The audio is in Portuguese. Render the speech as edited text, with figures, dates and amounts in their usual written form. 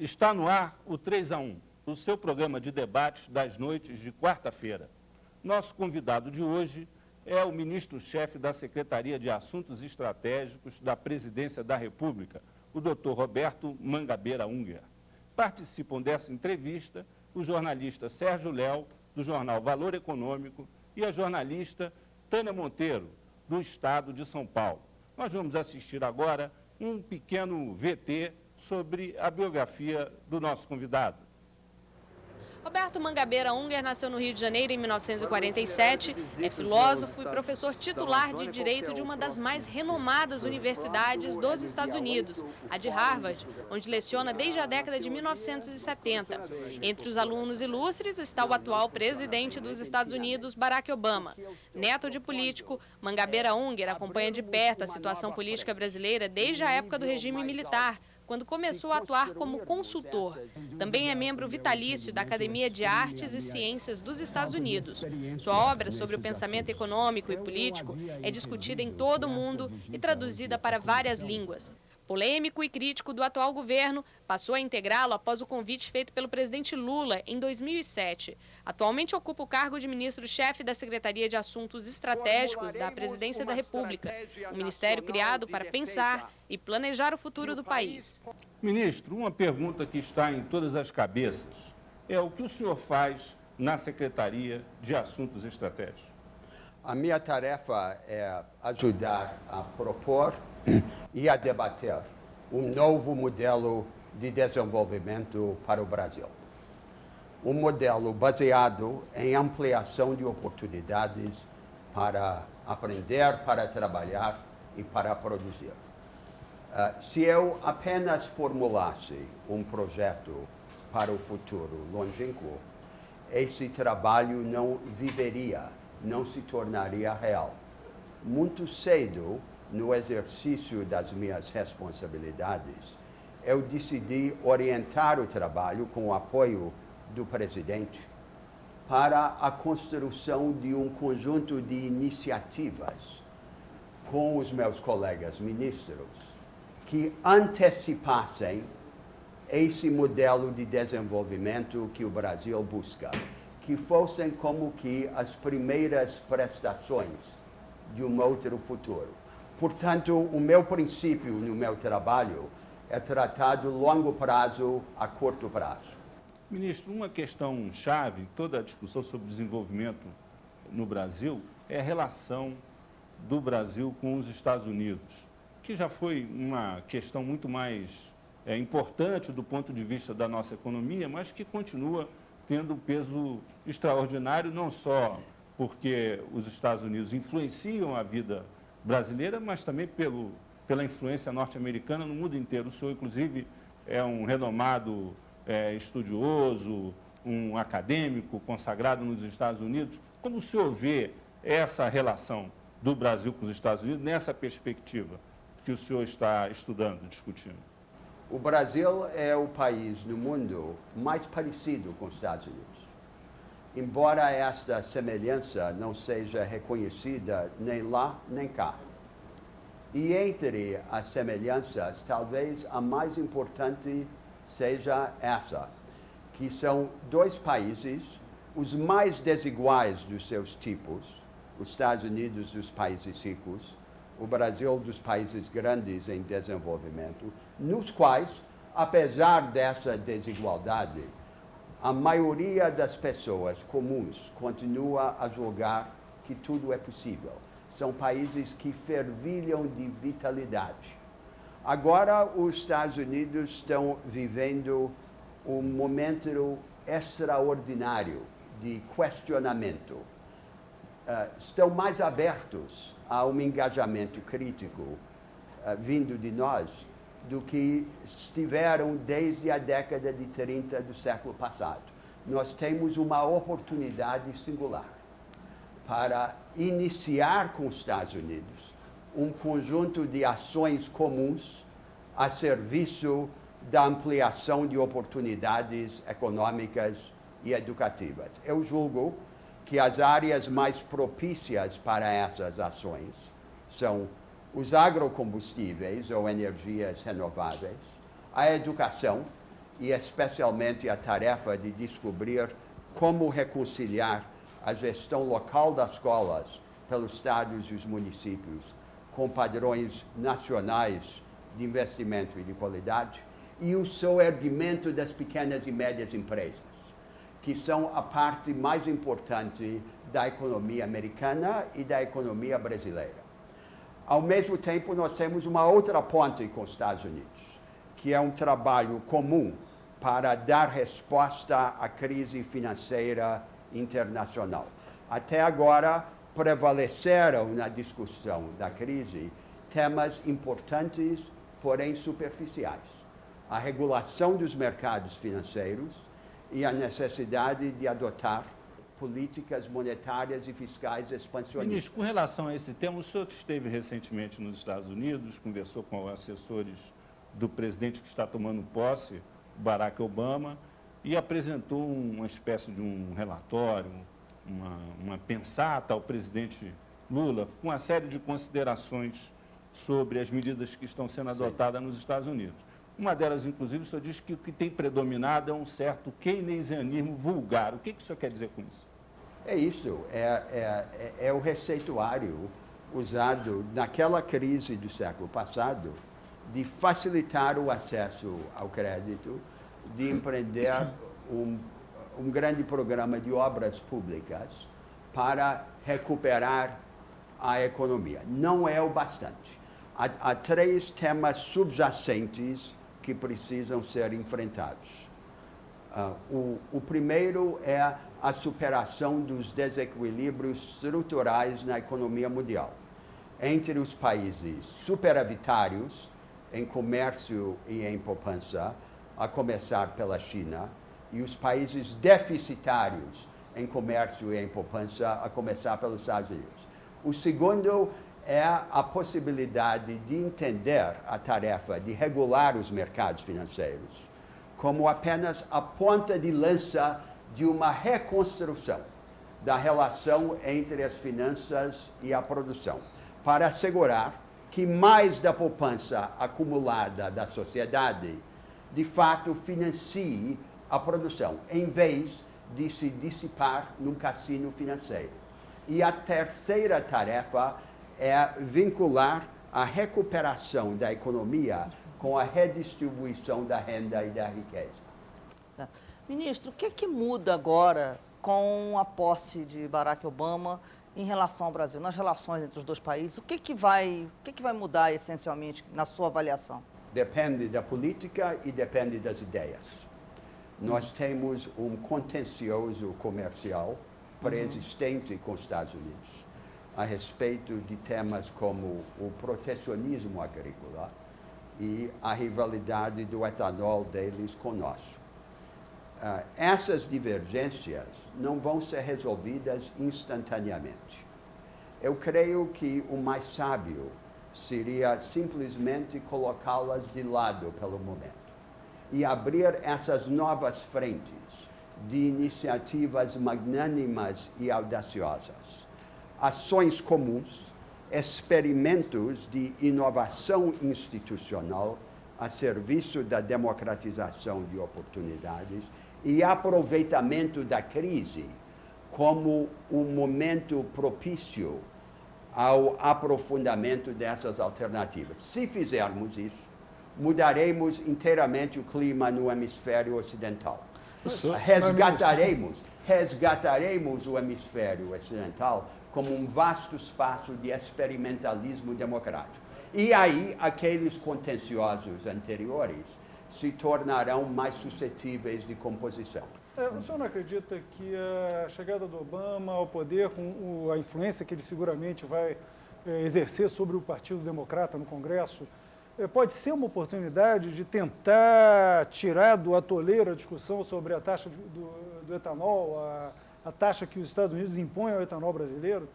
Está no ar o 3-1, o seu programa de debates das noites de quarta-feira. Nosso convidado de hoje é o ministro-chefe da Secretaria de Assuntos Estratégicos da Presidência da República, o Dr. Roberto Mangabeira Unger. Participam dessa entrevista o jornalista Sérgio Léo, do jornal Valor Econômico, e a jornalista Tânia Monteiro, do Estado de São Paulo. Nós vamos assistir agora um pequeno VT sobre a biografia do nosso convidado. Roberto Mangabeira Unger nasceu no Rio de Janeiro em 1947, é filósofo e professor titular de Direito de uma das mais renomadas universidades dos Estados Unidos, a de Harvard, onde leciona desde a década de 1970. Entre os alunos ilustres está o atual presidente dos Estados Unidos, Barack Obama. Neto de político, Mangabeira Unger acompanha de perto a situação política brasileira desde a época do regime militar, quando começou a atuar como consultor. Também é membro vitalício da Academia de Artes e Ciências dos Estados Unidos. Sua obra sobre o pensamento econômico e político é discutida em todo o mundo e traduzida para várias línguas. Polêmico e crítico do atual governo, passou a integrá-lo após o convite feito pelo presidente Lula em 2007. Atualmente ocupa o cargo de ministro-chefe da Secretaria de Assuntos Estratégicos da Presidência da República, um ministério criado para pensar e planejar o futuro do país. Ministro, uma pergunta que está em todas as cabeças é o que o senhor faz na Secretaria de Assuntos Estratégicos? A minha tarefa é ajudar a propor e a debater um novo modelo de desenvolvimento para o Brasil. Um modelo baseado em ampliação de oportunidades para aprender, para trabalhar e para produzir. Se eu apenas formulasse um projeto para o futuro longínquo, esse trabalho não viveria, não se tornaria real. Muito cedo, no exercício das minhas responsabilidades, eu decidi orientar o trabalho com o apoio do presidente para a construção de um conjunto de iniciativas com os meus colegas ministros que antecipassem esse modelo de desenvolvimento que o Brasil busca, que fossem como que as primeiras prestações de um outro futuro. Portanto, o meu princípio no meu trabalho é tratar do longo prazo a curto prazo. Ministro, uma questão chave em toda a discussão sobre desenvolvimento no Brasil é a relação do Brasil com os Estados Unidos, que já foi uma questão muito mais importante do ponto de vista da nossa economia, mas que continua tendo um peso extraordinário, não só porque os Estados Unidos influenciam a vida brasileira, mas também pela influência norte-americana no mundo inteiro. O senhor, inclusive, é um renomado estudioso, um acadêmico consagrado nos Estados Unidos. Como o senhor vê essa relação do Brasil com os Estados Unidos nessa perspectiva que o senhor está estudando, discutindo? O Brasil é o país no mundo mais parecido com os Estados Unidos. Embora esta semelhança não seja reconhecida nem lá nem cá. E entre as semelhanças, talvez a mais importante seja essa, que são dois países, os mais desiguais dos seus tipos, os Estados Unidos dos países ricos, o Brasil dos países grandes em desenvolvimento, nos quais, apesar dessa desigualdade, a maioria das pessoas comuns continua a julgar que tudo é possível. São países que fervilham de vitalidade. Agora, os Estados Unidos estão vivendo um momento extraordinário de questionamento. Estão mais abertos a um engajamento crítico vindo de nós do que estiveram desde a década de 30 do século passado. Nós temos uma oportunidade singular para iniciar com os Estados Unidos um conjunto de ações comuns a serviço da ampliação de oportunidades econômicas e educativas. Eu julgo que as áreas mais propícias para essas ações são os agrocombustíveis ou energias renováveis, a educação e especialmente a tarefa de descobrir como reconciliar a gestão local das escolas pelos estados e os municípios com padrões nacionais de investimento e de qualidade, e o soerguimento das pequenas e médias empresas, que são a parte mais importante da economia americana e da economia brasileira. Ao mesmo tempo, nós temos uma outra ponte com os Estados Unidos, que é um trabalho comum para dar resposta à crise financeira internacional. Até agora, prevaleceram na discussão da crise temas importantes, porém superficiais. A regulação dos mercados financeiros e a necessidade de adotar políticas monetárias e fiscais expansionistas. Ministro, com relação a esse tema, o senhor esteve recentemente nos Estados Unidos, conversou com assessores do presidente que está tomando posse, Barack Obama, e apresentou uma espécie de um relatório, uma pensata ao presidente Lula, com uma série de considerações sobre as medidas que estão sendo adotadas nos Estados Unidos. Uma delas, inclusive, o senhor diz que o que tem predominado é um certo keynesianismo vulgar. O que o senhor quer dizer com isso? É isso, é o receituário usado naquela crise do século passado de facilitar o acesso ao crédito, de empreender um grande programa de obras públicas para recuperar a economia. Não é o bastante. Há três temas subjacentes que precisam ser enfrentados. O primeiro é a superação dos desequilíbrios estruturais na economia mundial, entre os países superavitários em comércio e em poupança, a começar pela China, e os países deficitários em comércio e em poupança, a começar pelos Estados Unidos. O segundo é a possibilidade de entender a tarefa de regular os mercados financeiros como apenas a ponta de lança de uma reconstrução da relação entre as finanças e a produção, para assegurar que mais da poupança acumulada da sociedade, de fato, financie a produção, em vez de se dissipar num cassino financeiro. E a terceira tarefa é vincular a recuperação da economia com a redistribuição da renda e da riqueza. Ministro, o que é que muda agora com a posse de Barack Obama em relação ao Brasil, nas relações entre os dois países? O que vai mudar essencialmente na sua avaliação? Depende da política e depende das ideias. Nós temos um contencioso comercial preexistente com os Estados Unidos a respeito de temas como o protecionismo agrícola e a rivalidade do etanol deles conosco. Essas divergências não vão ser resolvidas instantaneamente. Eu creio que o mais sábio seria simplesmente colocá-las de lado pelo momento e abrir essas novas frentes de iniciativas magnânimas e audaciosas, ações comuns, experimentos de inovação institucional a serviço da democratização de oportunidades e aproveitamento da crise como um momento propício ao aprofundamento dessas alternativas. Se fizermos isso, mudaremos inteiramente o clima no hemisfério ocidental. Resgataremos o hemisfério ocidental como um vasto espaço de experimentalismo democrático. E aí, aqueles contenciosos anteriores se tornarão mais suscetíveis de composição. O senhor não acredita que a chegada do Obama ao poder, com a influência que ele seguramente vai exercer sobre o Partido Democrata no Congresso, pode ser uma oportunidade de tentar tirar do atoleiro a discussão sobre a taxa do etanol, a taxa que os Estados Unidos impõem ao etanol brasileiro?